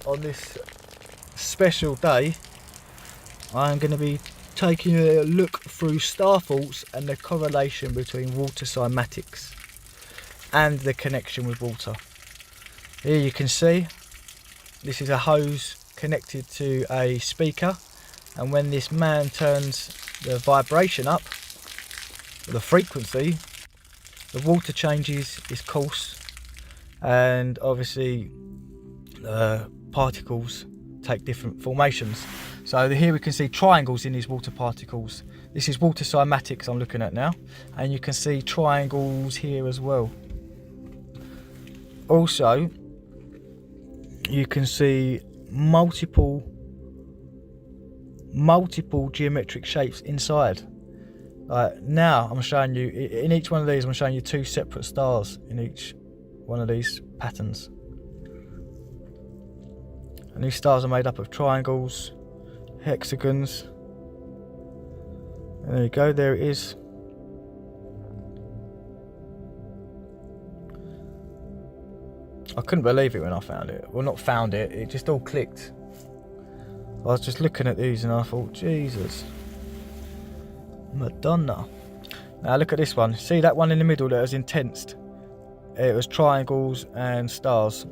on this special day, I'm going to be taking a look through star faults and the correlation between water cymatics and the connection with water. Here you can see this is a hose connected to a speaker, and when this man turns the vibration up, the frequency, the water changes its course, and obviously particles take different formations. So here we can see triangles in these water particles. This is water cymatics I'm looking at now, and you can see triangles here as well. Also, you can see multiple geometric shapes inside. Now I'm showing you, in each one of these I'm showing you two separate stars in each one of these patterns. And these stars are made up of triangles, hexagons. And there you go, there it is. I couldn't believe it when I found it. Well, not found it, it just all clicked. I was just looking at these and I thought, Jesus, Madonna. Now look at this one. See that one in the middle that was intensed? It was triangles and stars.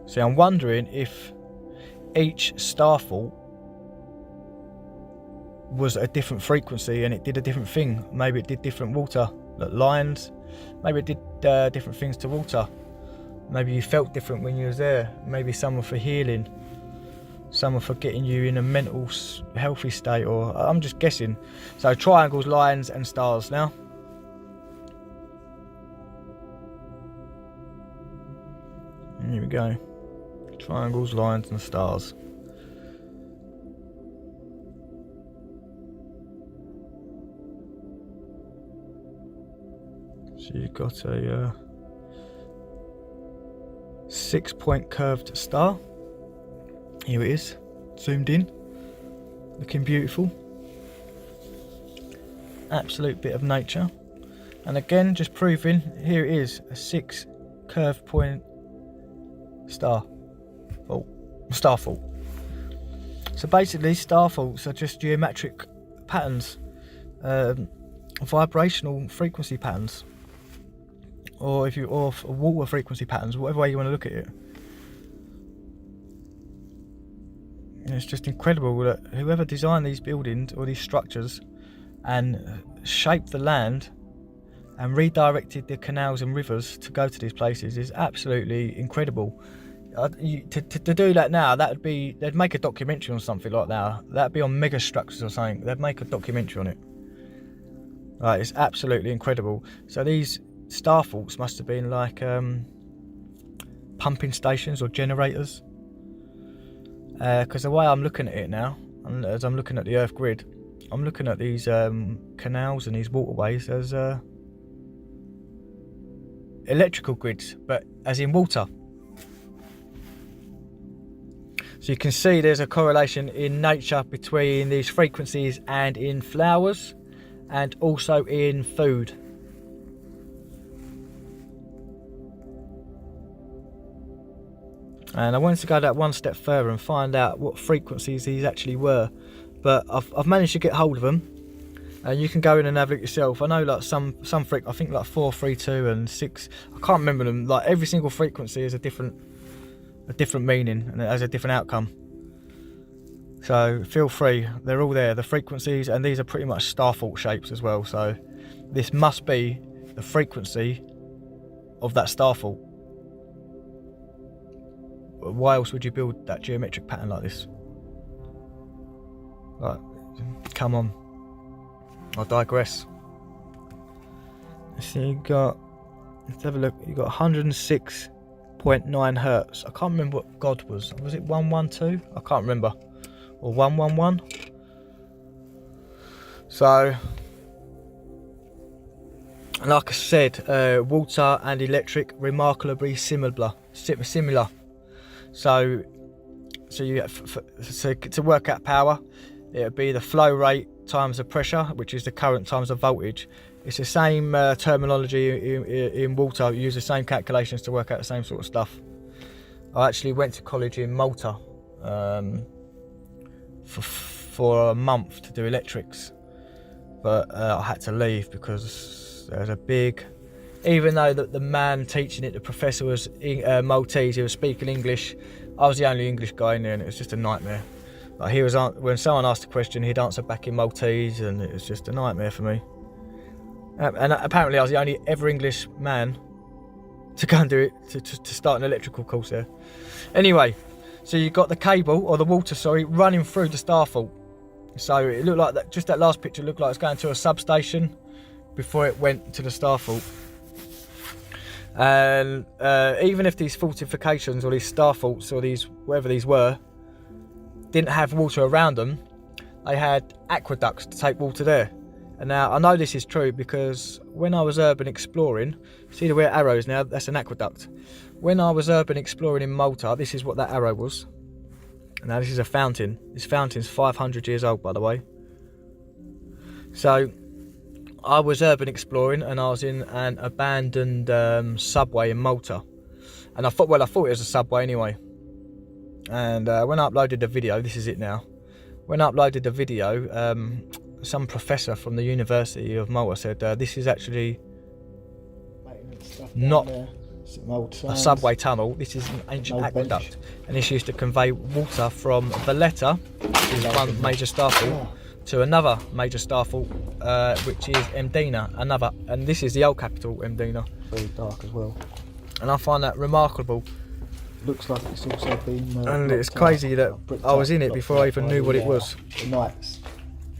See, I'm wondering if each star fault was a different frequency and it did a different thing. Maybe it did different water lines. Maybe it did different things to water. Maybe you felt different when you was there. Maybe some were for healing, some were for getting you in a mental healthy state, or I'm just guessing. So triangles, lines and stars now. And here we go. Triangles, lines and stars. So you've got a 6-point curved star. Here it is, zoomed in, looking beautiful. Absolute bit of nature. And again, just proving, here it is, a 6 curved point star fault. So basically, star faults are just geometric patterns, vibrational frequency patterns, or water frequency patterns, whatever way you want to look at it. And it's just incredible that whoever designed these buildings or these structures and shaped the land and redirected the canals and rivers to go to these places is absolutely incredible. To do that now, they'd make a documentary on something like that. That'd be on mega structures or something. They'd make a documentary on it. It's absolutely incredible. So these star faults must have been like pumping stations or generators, because the way I'm looking at it now, and as I'm looking at the Earth grid, I'm looking at these canals and these waterways as electrical grids, but as in water. So you can see there's a correlation in nature between these frequencies and in flowers, and also in food. And I wanted to go that one step further and find out what frequencies these actually were, but I've managed to get hold of them. And you can go in and have a look yourself. I know like some I think like 4, 3, 2 and 6, I can't remember them. Like every single frequency is a different meaning and it has a different outcome. So feel free, they're all there, the frequencies, and these are pretty much star fault shapes as well. So this must be the frequency of that star fault. Why else would you build that geometric pattern like this? Right, come on. I digress. So let's have a look. You got 106.9 hertz. I can't remember what God was. Was it 112? I can't remember. Or 111. So, like I said, water and electric remarkably similar. So you to work out power, it would be the flow rate times the pressure, which is the current times the voltage. It's the same terminology in water. You use the same calculations to work out the same sort of stuff. I actually went to college in Malta for a month to do electrics, but I had to leave because there was a big, even though the man teaching it, the professor was Maltese, he was speaking English, I was the only English guy in there, and it was just a nightmare. Like when someone asked a question, he'd answer back in Maltese, and it was just a nightmare for me. And apparently I was the only ever English man to go and do it, to start an electrical course there. Anyway, so you got the cable, or the water, sorry, running through the star fault. So it looked like that, just that last picture looked like it's going to a substation before it went to the star fault. And even if these fortifications or these star faults or these, whatever these were, didn't have water around them, they had aqueducts to take water there. And now I know this is true because when I was urban exploring, see the way arrows now, that's an aqueduct. When I was urban exploring in Malta, this is what that arrow was. And now this is a fountain. This fountain's 500 years old, by the way. So I was urban exploring and I was in an abandoned subway in Malta. And I thought it was a subway anyway. And when I uploaded the video, this is it now. When I uploaded the video, some professor from the University of Malta said this is actually not a subway tunnel, this is an ancient aqueduct, and this used to convey water from Valletta, which is one major star fault, to another major star fault, which is Mdina, and this is the old capital, Mdina. Very dark as well. And I find that remarkable. Looks like it's also been and it's crazy that I was in it before I even knew what it was. The knights.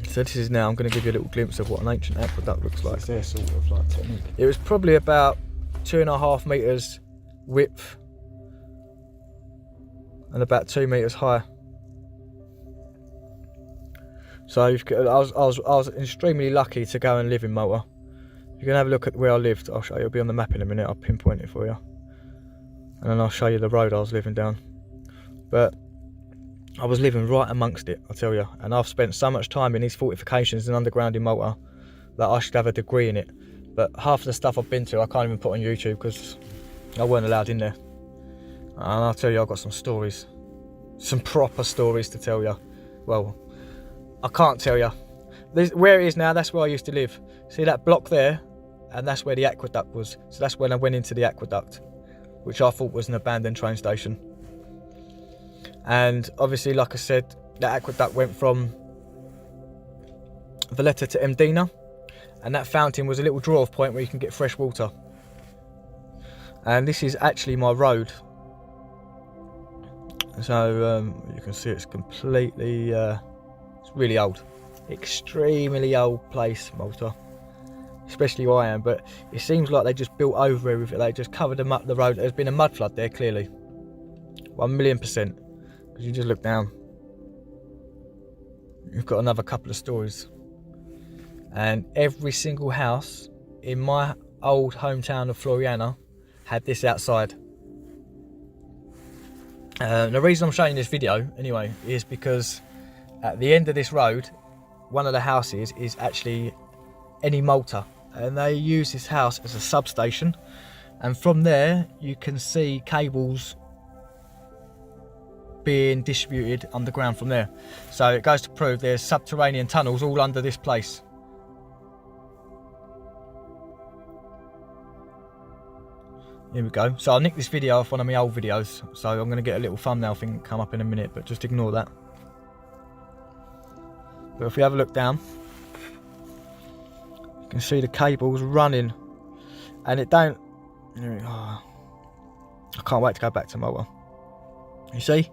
So this is now, I'm going to give you a little glimpse of what an ancient aqueduct looks like. It's their sort of like technique. It was probably about 2.5 meters width and about 2 meters high. So I was extremely lucky to go and live in Malta. You can have a look at where I lived. I'll show you. It'll be on the map in a minute. I'll pinpoint it for you, and then I'll show you the road I was living down. But I was living right amongst it, I tell you. And I've spent so much time in these fortifications and underground in Malta that I should have a degree in it. But half of the stuff I've been to, I can't even put on YouTube because I weren't allowed in there. And I'll tell you, I've got some stories, some proper stories to tell you. Well, I can't tell you. Where it is now, that's where I used to live. See that block there? And that's where the aqueduct was. So that's when I went into the aqueduct, which I thought was an abandoned train station. And obviously, like I said, that aqueduct went from Valletta to Mdina, and that fountain was a little draw-off point where you can get fresh water. And this is actually my road. So you can see it's completely, it's really old, extremely old place, Malta. Especially where I am, but it seems like they just built over everything. They just covered them up the road. There's been a mud flood there, clearly, 1,000,000%. Because you just look down, you've got another couple of stories, and every single house in my old hometown of Floriana had this outside. The reason I'm showing this video anyway is because at the end of this road, one of the houses is actually Eni Malta, and they use this house as a substation, and from there you can see cables being distributed underground from there. So it goes to prove there's subterranean tunnels all under this place. Here we go. So I'll nick this video off one of my old videos, so I'm going to get a little thumbnail thing come up in a minute, but just ignore that. But if we have a look down, you can see the cables running, and it don't, I can't wait to go back to Malta. You see?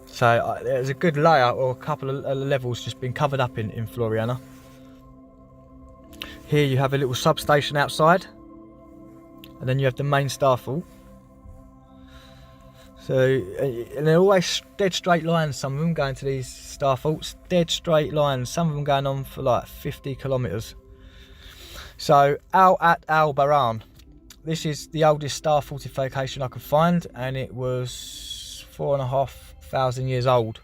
So there's a good layer, or a couple of levels just been covered up in Floriana. Here you have a little substation outside, and then you have the main star fault. So, and they're always dead straight lines, some of them going to these star faults, dead straight lines, some of them going on for like 50 kilometres. So Al Baran, this is the oldest star fortification I could find, and it was 4,500 years old,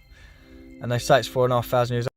and they say it's 4,500 years old.